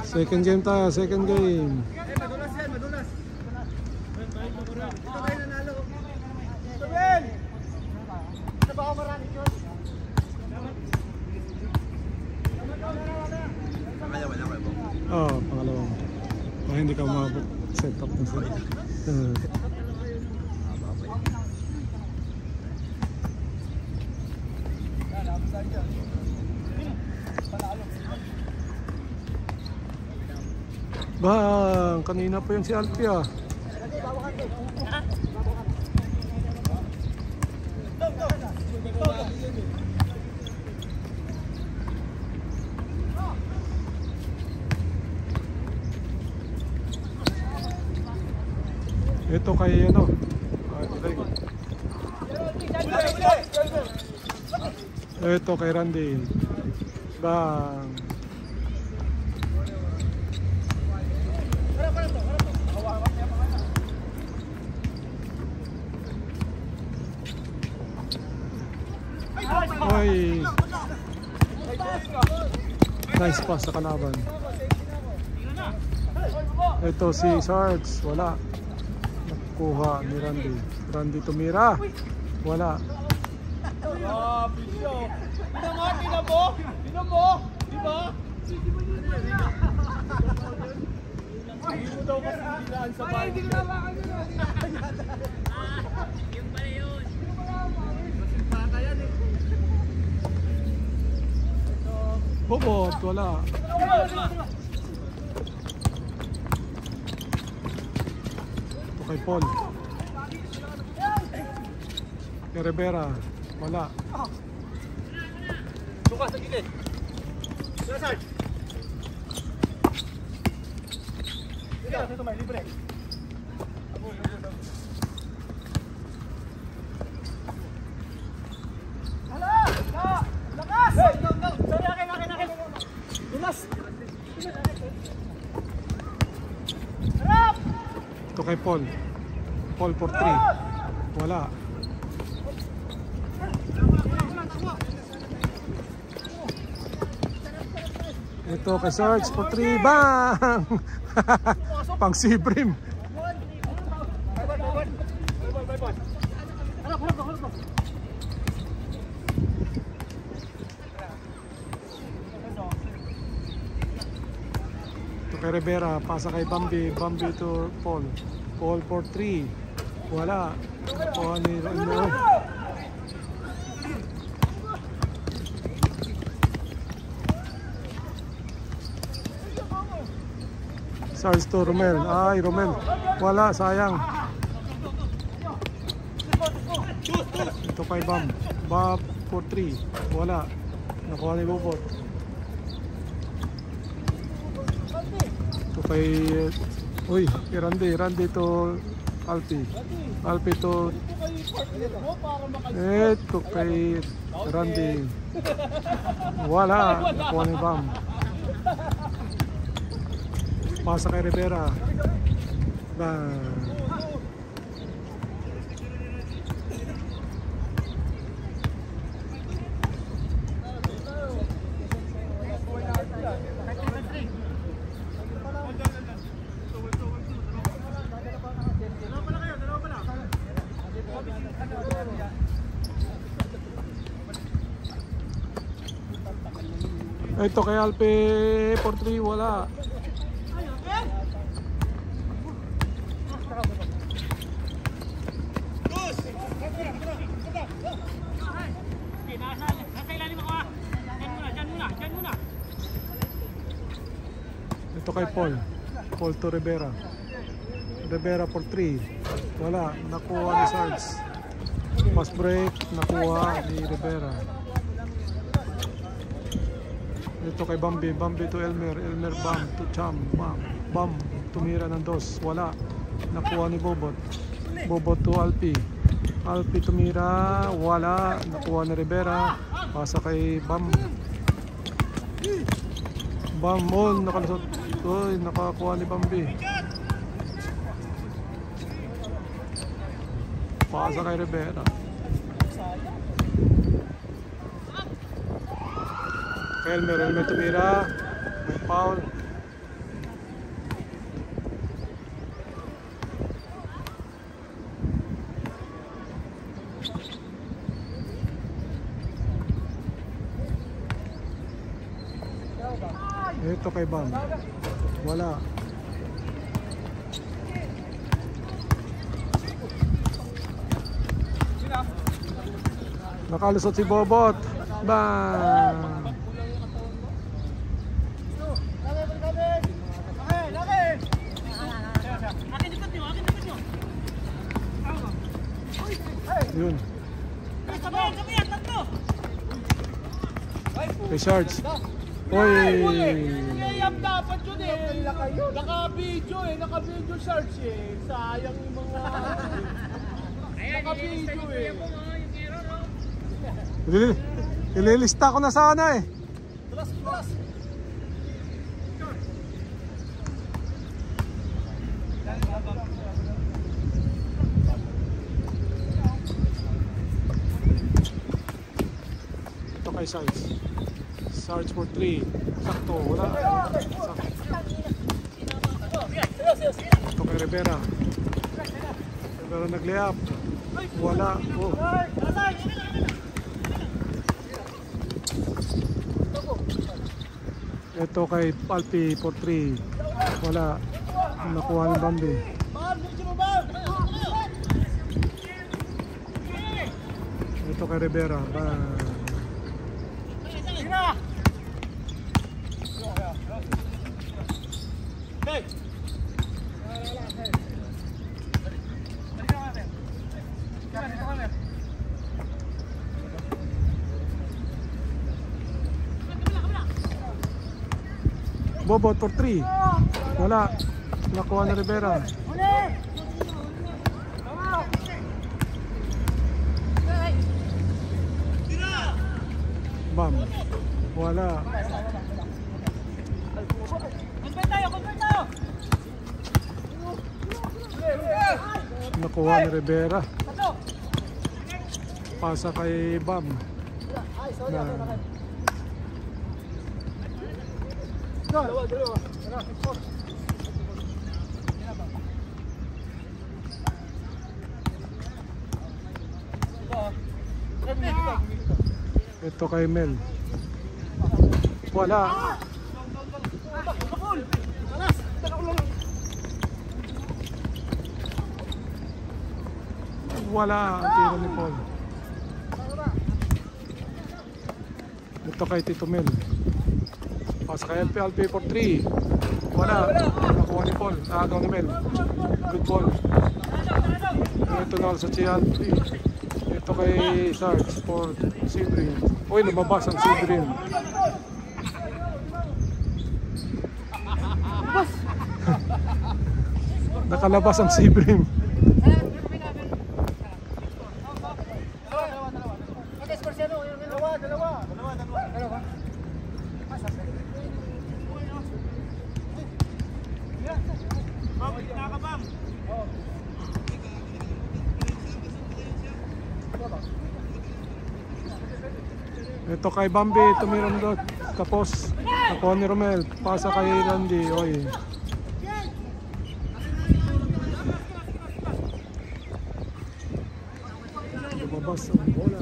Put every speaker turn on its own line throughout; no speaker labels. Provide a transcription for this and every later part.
Second game tayo, second game.
Madulas yan, madulas. Ito kayo nanalo. Ito Ben! Ito ba ako marami yun? Pangalawa na kayo.
Oo, pangalawa. Kung hindi ka umabot, set up na sila. Bang, kanina pa yung si Alpi ah. Ito kay ano? Ito kay Randy. Bang. Oy. Nice pass sa kalaban. Ito si Sarge, wala. Nakuha ni Randy. Randy tumira. Wala.
Ah, bisyo. Tingnan mo. Tingnan mo. Di ba? Hindi mo daw kasi bilaan sa bahay. Hindi ko naman yung pala yun. Masipata yan eh.
Bobot, wala. Ito kay Paul. Kay Rivera, wala.
Bukas sa gilid. Sarge. Ito may libre. Hala! Lakas! Go! Sorry, akin. Dulas! Harap!
Ito kay Paul. Paul for 3. Wala. Ito kay Sarge for 3. Bang! Pang Sibrim. Ito kay Rivera, pasa kay Bambi. Bambi to Paul. Paul for 3. Wala. Nakuha ni Rando. Sarge to Romel. Ay, Romel. Wala, sayang. Ito kay Bam. Bam for 3. Wala. Nakuha ni Bobot. Ito kay... Uy, kay Randy. Randy to Alpi. Alpi to... Ito kay Randy. Wala. Nakuha ni Bam. Pasa kay Rivera. Bang. Ito kay Alpe for 3, wala. Ito kay Paul. Paul to Rivera. Rivera for 3. Wala. Nakuha ni Sarge. Pass break. Nakuha ni Rivera. Ito kay Bambi. Bambi to Elmer. Elmer Bam to Cham. Bam. Bam. Tumira ng 2. Wala. Nakuha ni Bobot. Bobot to Alpi. Alpi tumira. Wala. Nakuha ni Rivera. Pasa kay Bam. Bam. On. Nakalusot. Uy, nakakuha ni Bambi. Pasa kay Rivera. Elmer. Elmer tumira. May foul. Ito kay Bam. Wala. Nakalusot si Bobot. Bam! Yun. Kay Shards. Oy!
Ngayam dapat yun eh. Naka-video eh. Naka-video search eh. Sayang yung mga... Naka-video eh.
Ililista ko na sana eh.
Tulas, tulas.
Ito kay Sarge. Sarge for 3. Sakto, wala. Sakto. Ito kay Rivera. Rivera nag-layup. Wala. Oh. Ito kay Alpi for 3. Wala. Nakuha ni Bambi. Ito kay Rivera. Bobot for 3. Wala. Nakuha ni Rivera. Bam. Wala. Nakuha ni Rivera. Pasa kay Bam.
Dalawa.
Ito kay Mel. Wala. Wala ang tiro ni Paul. Ito kay Tito Mel. Pas kay LP for 3. Wala. Nakuha ni Paul. Agaw ni Mel. Good ball. Ito na sa LP. Ito kay Sarge for Sidrin. Uy, lumabas ang Sidrin. Nakalabas ang Sidrin.
Dalawa.
Ito kay Bambi, tumiram doon. Tapos, nakuha ni Romel. Pasa kay Randy. Oy. Lumabas ang bola.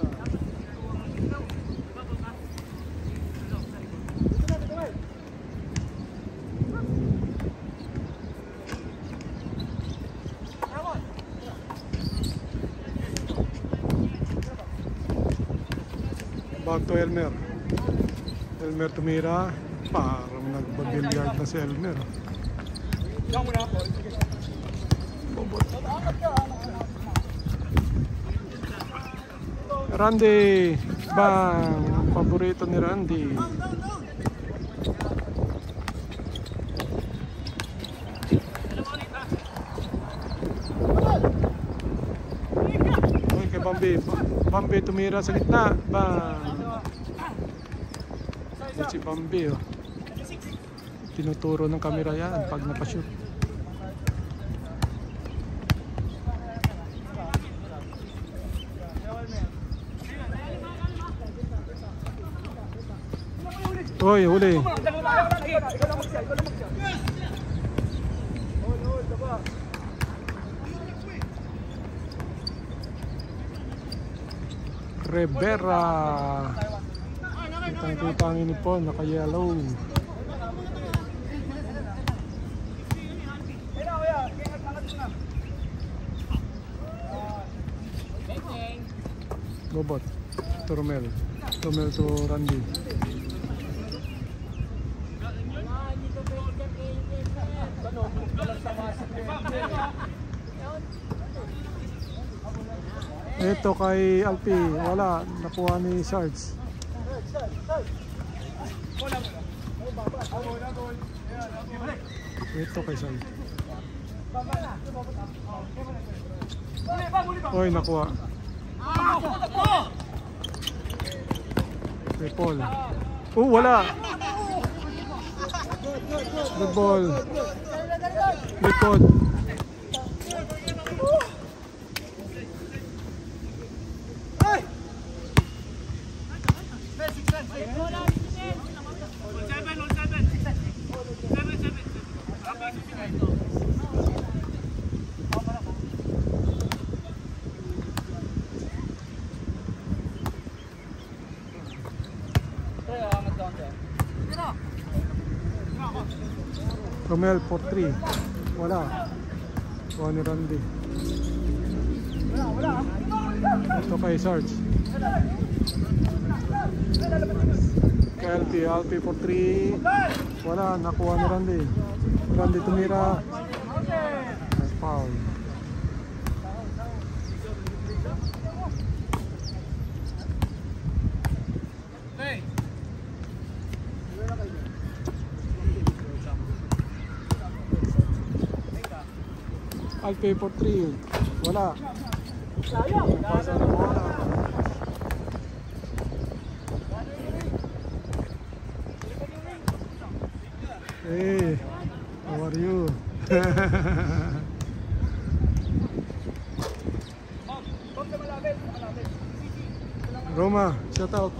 Back to Elmer. Elmer tumira. Parang nagbabilyard na si Elmer. Randy. Bang. Paborito ni Randy. Uy, kay Bambi. Bambi tumira sa gitna. Bang. Si Bambi, oh. Tinuturo ng camera yan pag napashoot. Uy, huli. Rivera. Kitang-kita ang inipon, naka-yellow. Bobot to Romel. Romel to Randy. Ito kay Alpi, wala, nakuha ni Sarge. Ito kay Sarge. Oy, nakuha. Kay Paul. Oh, wala. Good ball. Likod. Romel for 3. Wala. Kuha ni Randy. Ito kay Sarge. Kay Alpi for 3. Wala. Nakuha ni Randy. Randy tumira. Foul. Alpi for 3. Wala. Pasa na bola. Hey, how are you? Roma, shout out.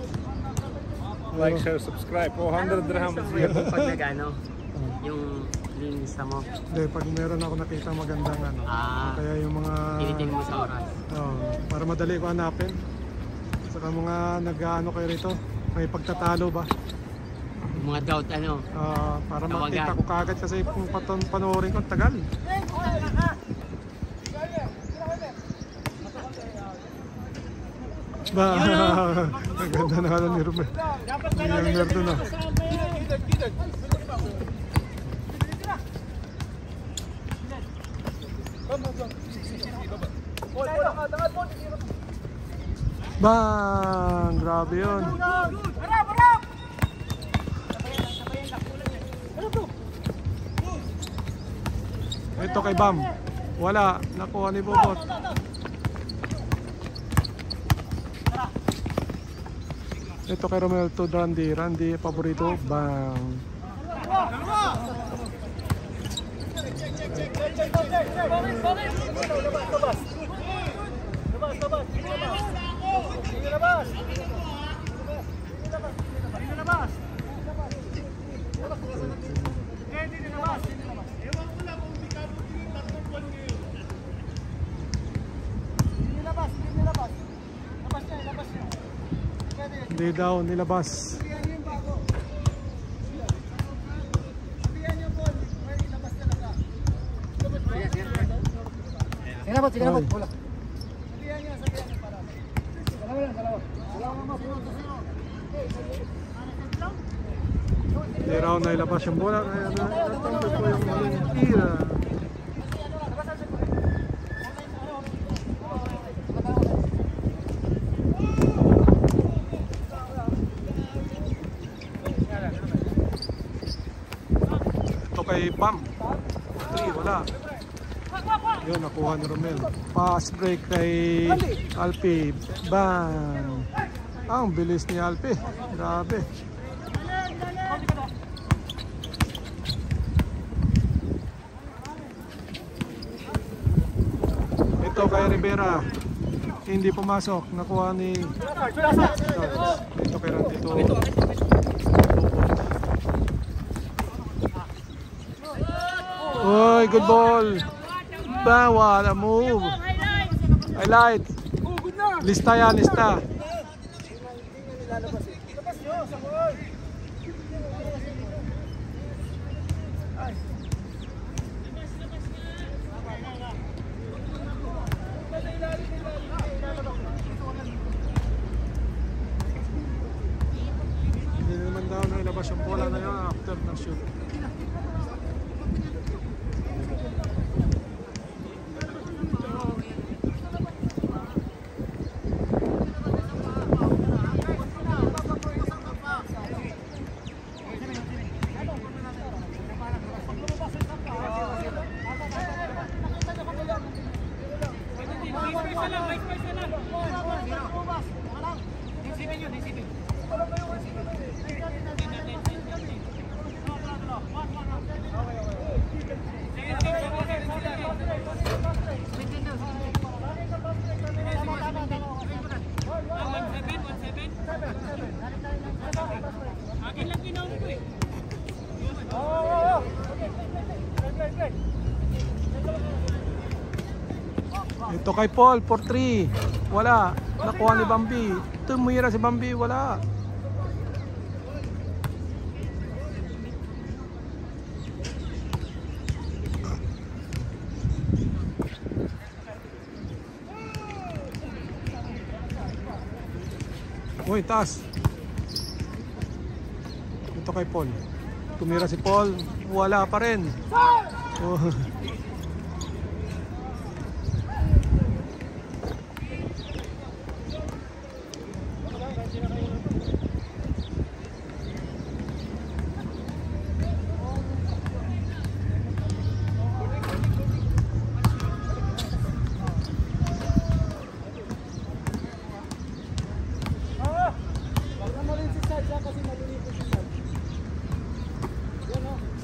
Like, share, subscribe. 400 dirhams here.
Pag nag-ano, yung linsa mo,
Hindi, pag meron ako nakita magandang ano. Kaya yung mga
tinitin mo sa oras.
para madali ko hanapin. Saka mga nag-ano kayo rito, may pagtatalo ba?
Yung mga doubt ano,
Para
Tawagan.
makita ko kagad kasi kung panoorin ko tagal. Ba, ang ganda na ano ni Romel. Yung merdo na. Bang! Grabe yun. Ito kay Bam. Wala. Nakuha ni Bobot. Ito kay Romel to Randy. Randy, paborito. Bang! Hindi daw nilabas.
Sige na, bola.
Hindi raw nailabas yung bola. Kaya natampo po yung maling tira. Ito kay Bam. 3, wala. Yun, nakuha ni Romel. Pass break kay Alpi. Bang! Ang bilis ni Alpi. Grabe. Ito kay Rivera. Hindi pumasok. Nakuha ni Ito kay Randy. Ito. good ball. Bawal, a move. Highlight. Lista yan, lista. Hindi naman daw nailabas yung bola na yun after ng shoot. Ito kay Paul for 3. Wala. Nakuha ni Bambi. Tumira si Bambi. Wala. Uy, taas. Ito kay Paul. Tumira si Paul. Wala pa rin. Oh.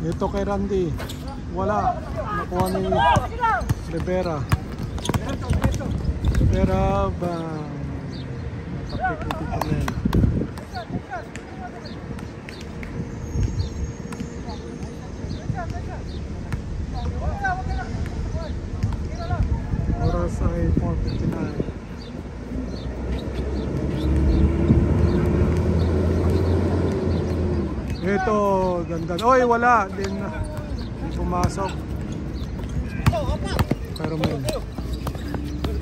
Ito kay Randy. Wala. Nakuha ni Rivera. Rivera ba? Nakapikuti pa rin. Oras ay 4:59. Ito, ganda. Oy, wala. Din pumasok. Kay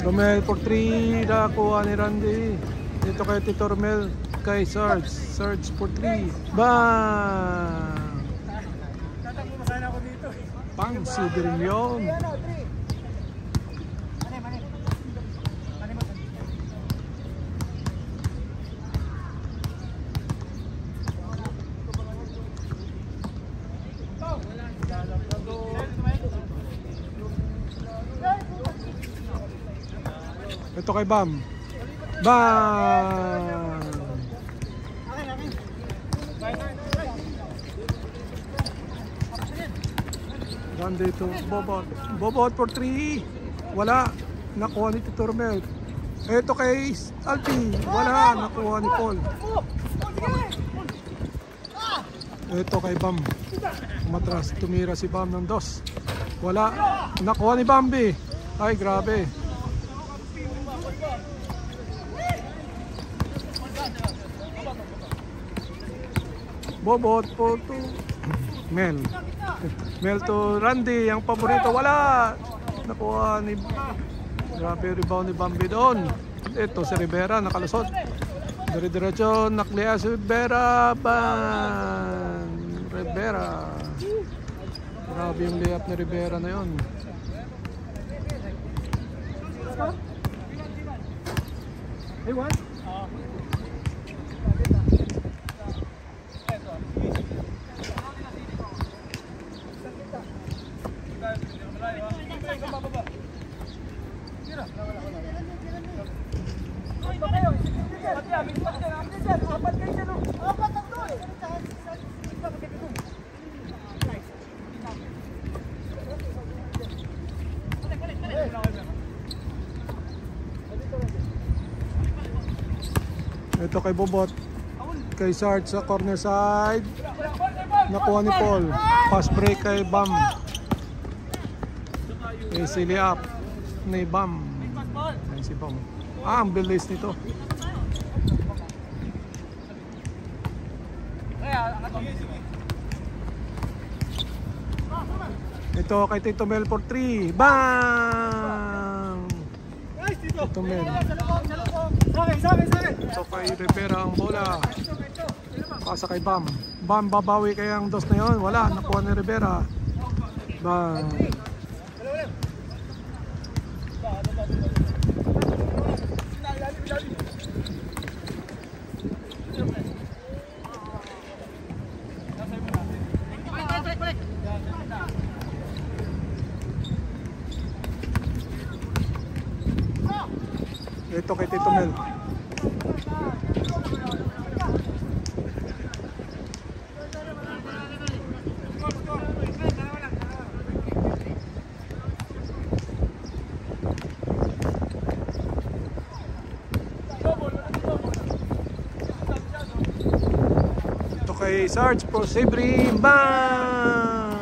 Romel for 3. Nakuha ni Randy. Ito kay Tito Romel. Kay Sarge. Sarge for 3. Bang! Pang sidering yun. Ito kay Bam. Bam! Randy to Bobot. Bobot for 3. Wala. Nakuha ni Tito Romel. Ito kay Alpi. Wala. Nakuha ni Paul. Ito kay Bam. Umatras. Tumira si Bam ng 2. Wala. Nakuha ni Bambi. Ay, grabe. Bobot po to Mel. Mel to Randy, ang paborito. Wala. Nakuha ni, grabe rebound ni Bambi doon. Ito si Rivera, nakalusot. Dire-diretso, nakliya si Rivera. Bang! Rivera. Grabe yung layup ni Rivera na yun. Hey, what? Ito kay Bobot. Kay Sarge sa corner side. Nakuha ni Paul. Pass break kay Bam. Easily up ni Bam. Ayan si Bam. Ang bilis nito. Ito kay Tito Mel for 3. Bang! Tito Mel. Ito kay Rivera ang bola. Pasa kay Bam. Bam babawi kaya ang dos na yun. Wala, nakuha ni Rivera. Bang! Ito kay Tito Mel. Ito kay Sarge Prosebri. Bang!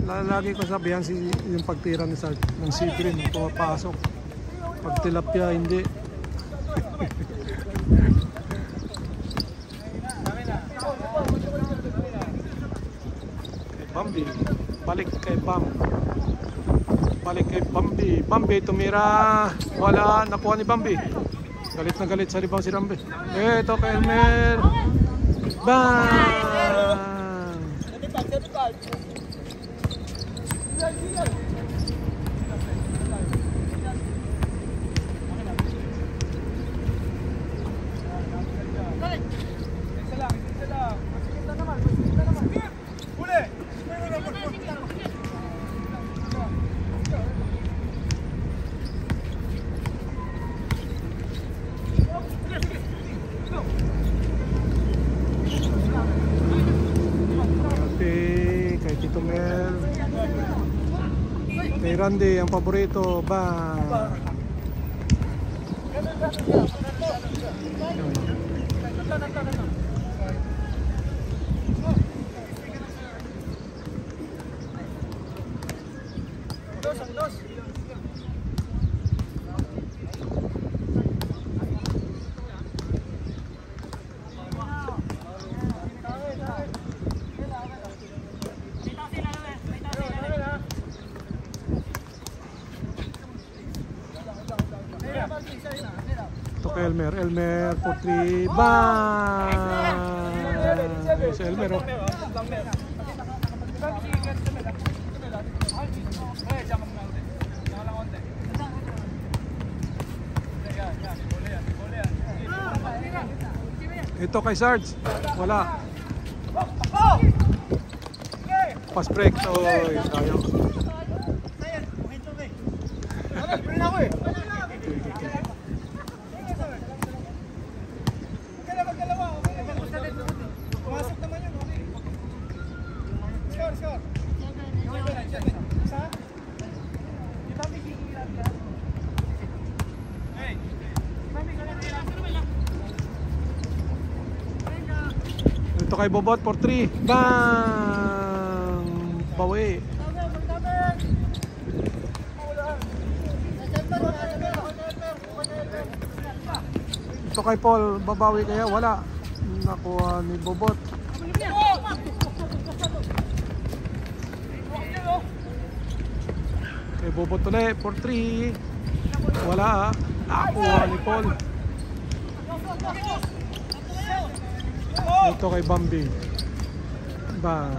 Lagi ko sabihan yung pagtira ni Sarge ng Sebrin pumapasok. Pag tilapia, hindi. Kay Bambi. Balik kay Bam. Balik kay Bambi. Bambi tumira. Wala. Nakuha ni Bambi. Galit na galit sa rebound si Bambi. Ito kay Elmer. Bang! Kay Tito Mel, kay Randy ang paborito. Bang! Ito kay Elmer for 3. Bang! Si Elmer, oh. Ito kay Sarge. Wala. Pass break. Oy, tayo. Ito kay Bobot for 3. Bang! Bawi. Ito kay Paul, babawi kaya wala. Nakuha ni Bobot. Kay Bobot ulit for 3. Wala. Nakuha ni Paul. Ito kay Bambi. Bang!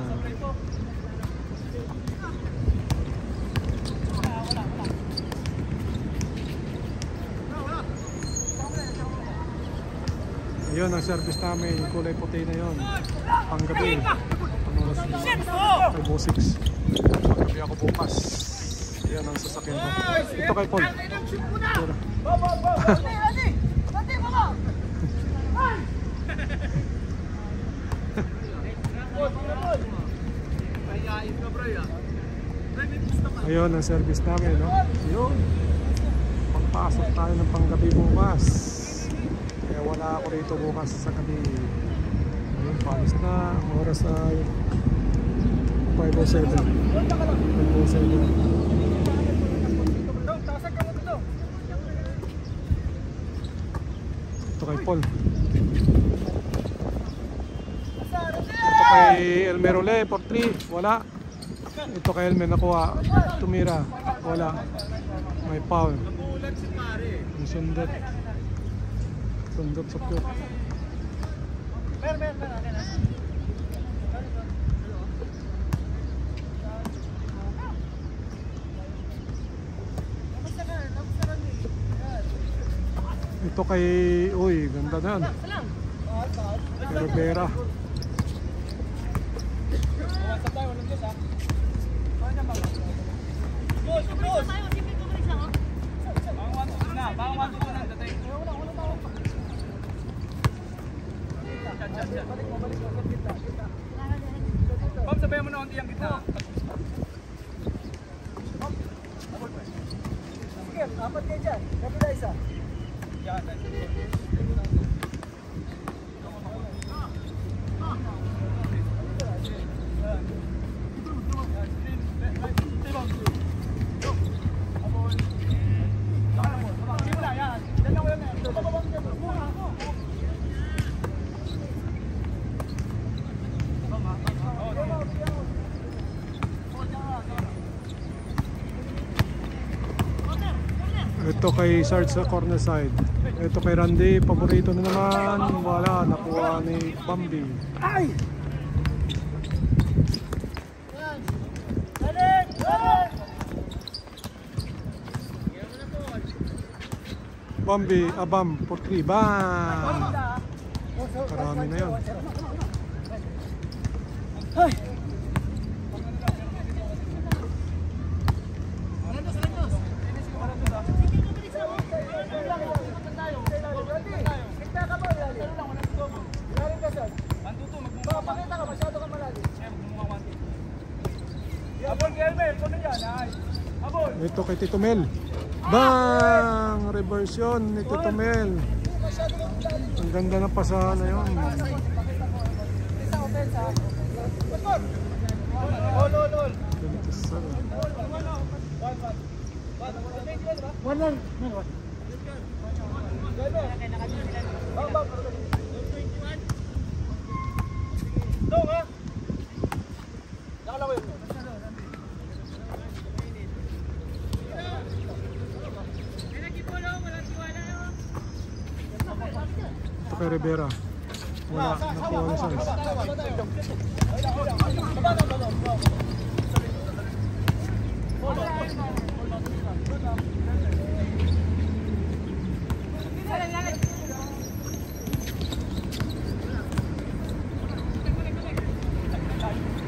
Ayun ang service namin, yung kulay puti na yun. Panggabi. Pang-oras kay Bosix. Panggabi ako bukas. Yan ang sasakyan ko. Ito kay Paul. Ayun ang service namin, no? Ayun. Pagpasok tayo ng panggabi bukas. Kaya wala ako rito bukas sa gabi. Ayun, palis na. Oras na 507. 507. Ito kay Paul. Ito kay Elmer uli, 4-3, wala. Ito kay Elmer nakuha, tumira, wala. May foul. May sundot. Sundot sa pure. Ito kay, uy, ganda na yan. Kay Rivera.
Bam, sabayan mo na unti ang kita. Sige, apat kayo dyan. Kapila isa.
Ito kay Sarge sa corner side. Ito kay Randy, paborito na naman. Wala, nakuha ni Bambi.
Ay!
Bambi, Abam, 4-3. Bam! Karami na yun.
Ay!
Ito kay Tito Mel. Bang! Reverse yun ni Tito Mel. Ang ganda ng pasahan na yun. Ito kay Rivera. Wala, nakuha ni Sarge.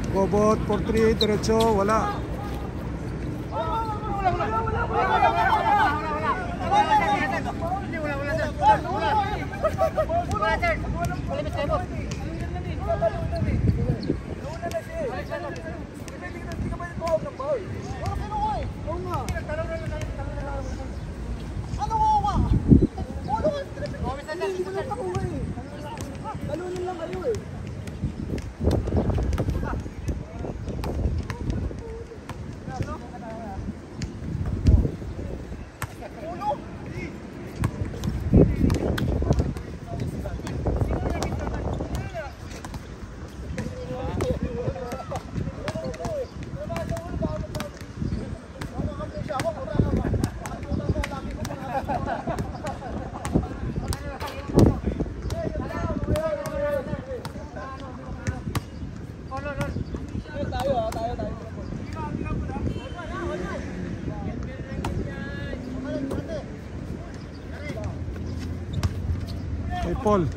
Bobot, 4-3, diretso, wala. Kay Paul.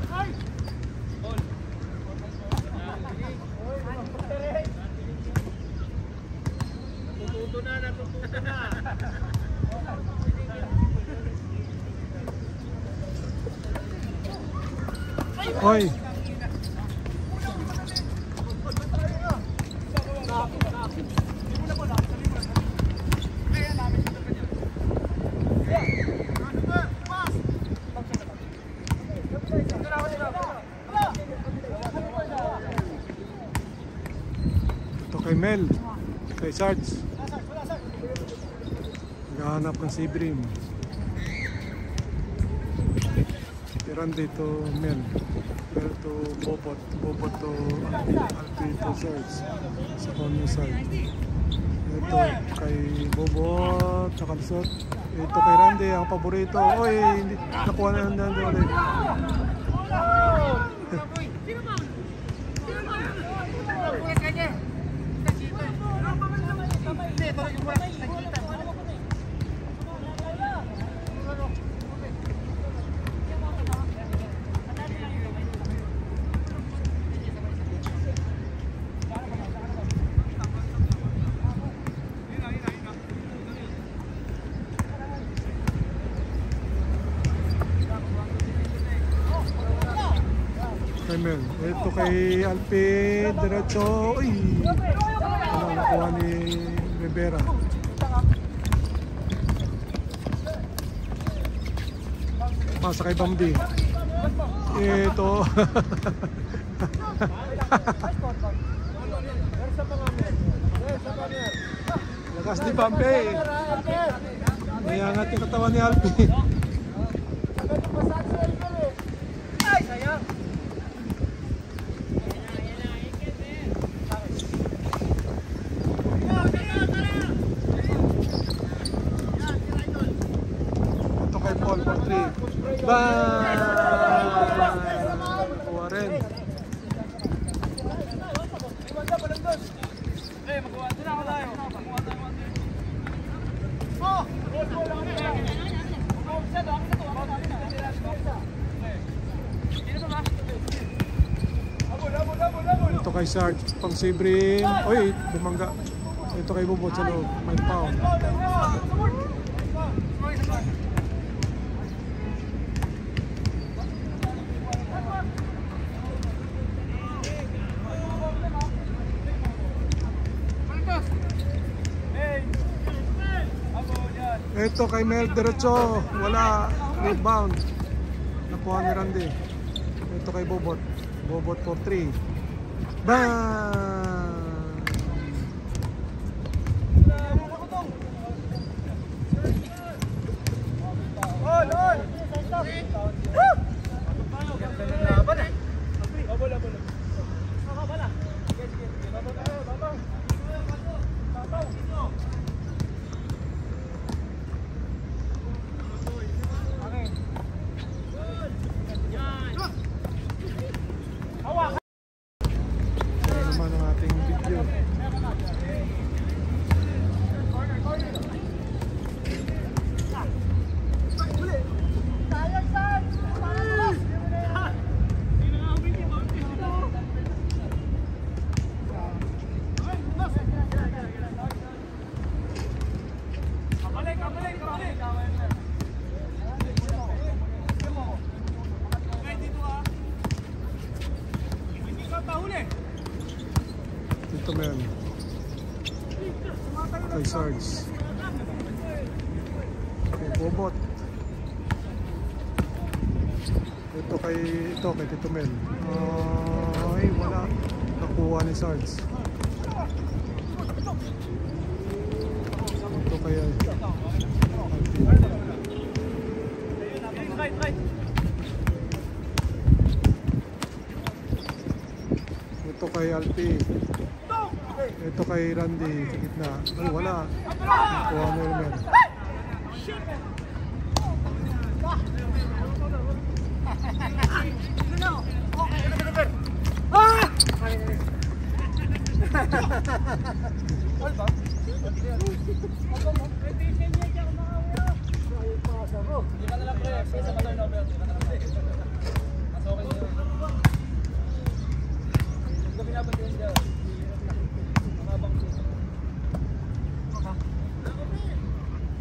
Hoy. Ito kay Mel. Kay Sarge. Naghahanap ng Sibrim. Randy to Mel. Mel to Bobot. Bobot to Alpi to Sarge. Sa corner side. Ito kay Bobot. Nakalusot. Ito kay Randy. Ang paborito. Oy, hindi. Nakuha na Randy ulit. Mel. Ito kay Alpi, diretso. Uy! Ano, nakuha ni Rivera. Pasa kay Bambi. Ito. Lakas ni Bambi. Nayangat yung katawan ni Alpi. Kuha rin. Ito kay Sarge, pang Sibrim. Uy, bumangga. Ito kay Bobot sa loob. May pound. Ito kay Mel diretso, wala, rebound. Nakuha ni Randy. Ito kay Bobot. Bobot for 3. Bang! Ito Mel. Kay Sarge. Kay Bobot. Ito kay Tito Mel. Ay, wala. Nakuha ni Sarge. Ito kay Ito kay Alpi. Ito kay Randy sa gitna. Ay, wala. Nakuha ni Elmer.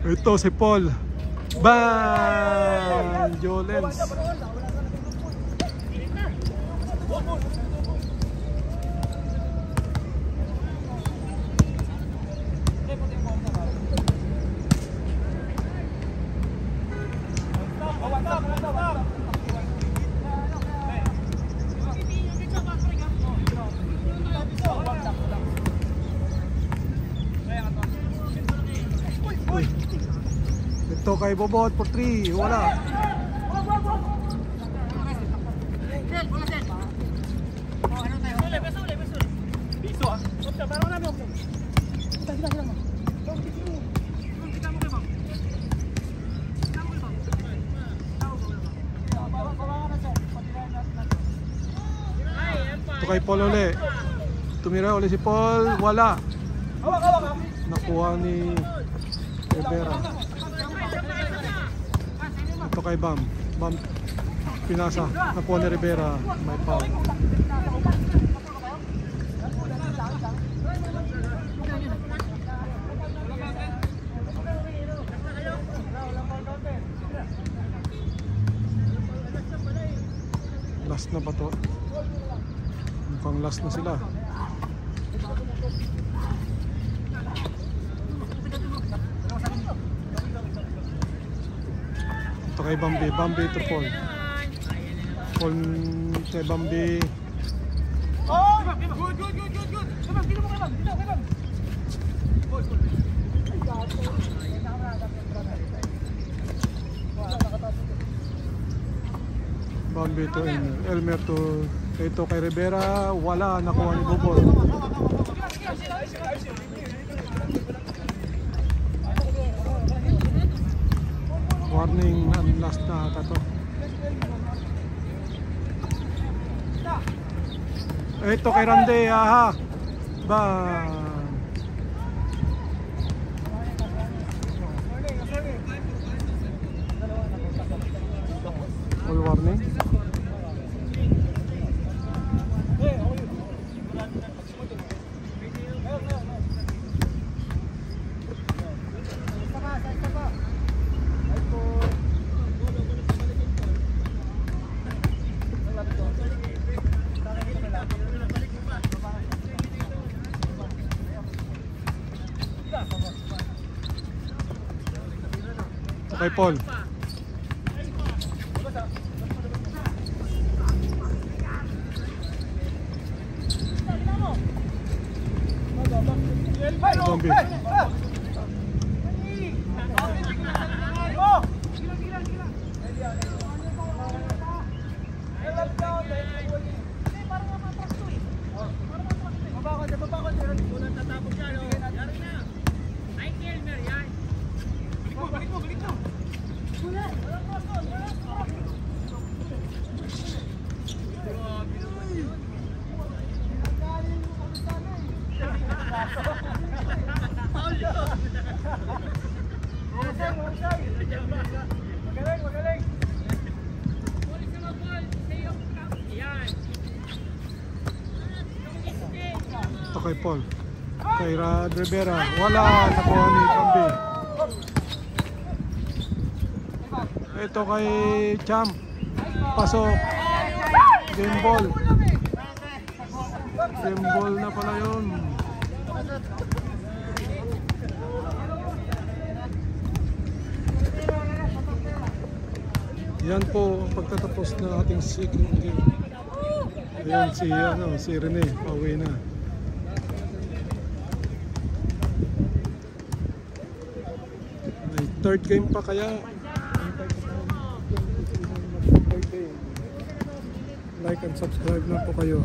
Ito si Paul. Bang! Jolens. kay Bobot for 3. Wala. Ito kay Paul uli. Tumira uli si Paul. Wala. Nakuha ni Rivera. Ito kay Bam. Bam pinasa. Nakuha ni Rivera. May foul. Last na ba to? Mukhang last na sila. Ito kay Bambi. Bambi to Paul. Paul kay Bambi. Bambi to Elmer to ito kay Rivera. Wala. Nakuha ni Bobot. Warning, last na ata to. Ito kay Rande, aha. Ba. All warning. Kay Paul. Bambi. Ito kay Paul. Kay Rivera. Wala. Nakuha ni Bambi. Ito kay Champ. Pasok. Game ball. Game ball na pala yun. Yan po ang pagtatapos ng ating second game. Ayan si Rene, pauwi na. May third game pa kaya. Like and subscribe na po kayo.